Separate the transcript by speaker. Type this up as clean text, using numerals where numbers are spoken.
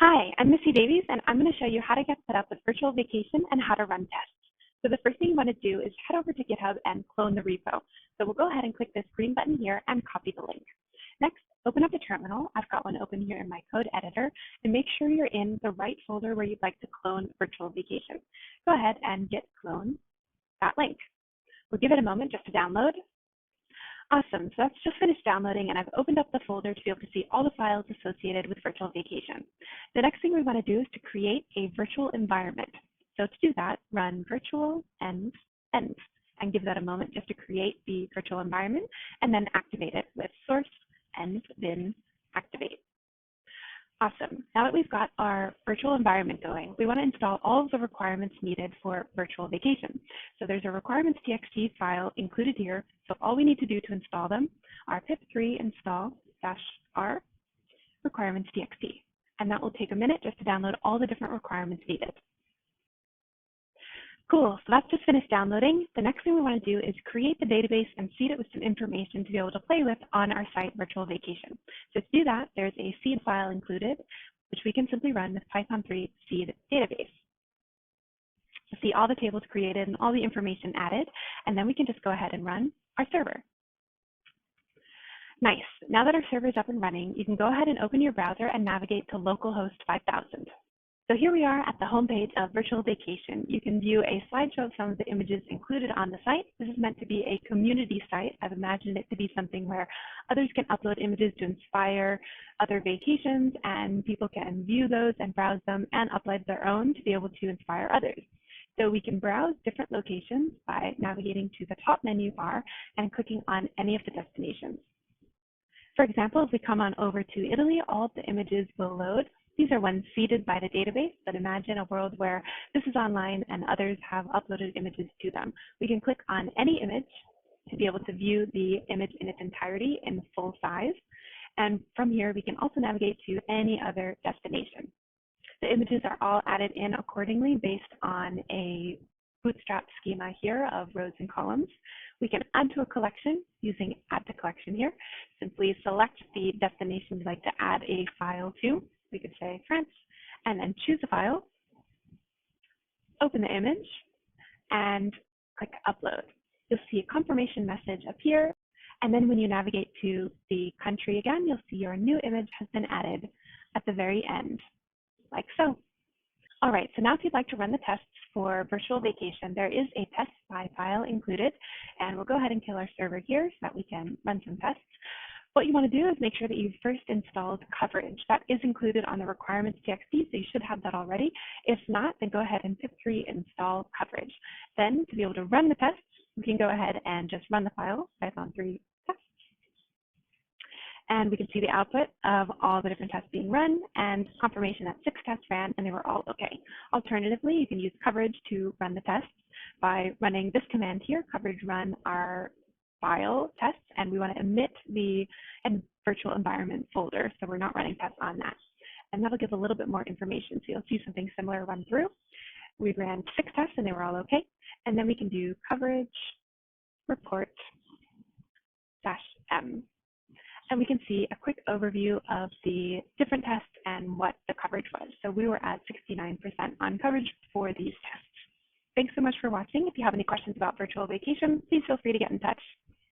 Speaker 1: Hi, I'm Missy Davies, and I'm going to show you how to get set up with Virtual Vacation and how to run tests. So the first thing you want to do is head over to GitHub and clone the repo. So we'll go ahead and click this green button here and copy the link. Next, open up a terminal. I've got one open here in my code editor, and make sure you're in the right folder where you'd like to clone Virtual Vacation. Go ahead and git clone that link. We'll give it a moment just to download. Awesome, so that's just finished downloading, and I've opened up the folder to be able to see all the files associated with Virtual Vacation. The next thing we want to do is to create a virtual environment. So to do that, run virtual env and give that a moment just to create the virtual environment, and then activate it with source env bin activate. Awesome. Now that we've got our virtual environment going, we want to install all of the requirements needed for Virtual Vacation. So there's a requirements.txt file included here. So all we need to do to install them are pip3 install-r requirements.txt. And that will take a minute just to download all the different requirements needed. Cool, so that's just finished downloading. The next thing we want to do is create the database and seed it with some information to be able to play with on our site Virtual Vacation. So to do that, there's a seed file included, which we can simply run with Python 3 seed database. To see all the tables created and all the information added, and then we can just go ahead and run our server. Nice, now that our server is up and running, you can go ahead and open your browser and navigate to localhost 5000. So here we are at the homepage of Virtual Vacation. You can view a slideshow of some of the images included on the site. This is meant to be a community site. I've imagined it to be something where others can upload images to inspire other vacations, and people can view those and browse them and upload their own to be able to inspire others. So we can browse different locations by navigating to the top menu bar and clicking on any of the destinations. For example, if we come on over to Italy, all of the images will load. These are ones seeded by the database, but imagine a world where this is online and others have uploaded images to them. We can click on any image to be able to view the image in its entirety in full size. And from here, we can also navigate to any other destination. The images are all added in accordingly based on a bootstrap schema here of rows and columns. We can add to a collection using add to collection here. Simply select the destination you'd like to add a file to. We could say France, and then choose a file, open the image, and click upload. You'll see a confirmation message appear, and then when you navigate to the country again, you'll see your new image has been added at the very end, like so. All right, so now if you'd like to run the tests for Virtual Vacation, there is a test spy file included, and we'll go ahead and kill our server here so that we can run some tests. What you want to do is make sure that you've first installed coverage. That is included on the requirements.txt, so you should have that already. If not, then go ahead and pip3 install coverage. Then to be able to run the tests, we can go ahead and just run the file, Python 3 tests. And we can see the output of all the different tests being run and confirmation that 6 tests ran and they were all okay. Alternatively, you can use coverage to run the tests by running this command here, coverage run our file tests, and we want to omit the virtual environment folder, so we're not running tests on that. And that'll give a little bit more information, so you'll see something similar run through. We ran 6 tests and they were all okay, and then we can do coverage report -m. And we can see a quick overview of the different tests and what the coverage was. So we were at 69% on coverage for these tests. Thanks so much for watching. If you have any questions about Virtual Vacation, please feel free to get in touch.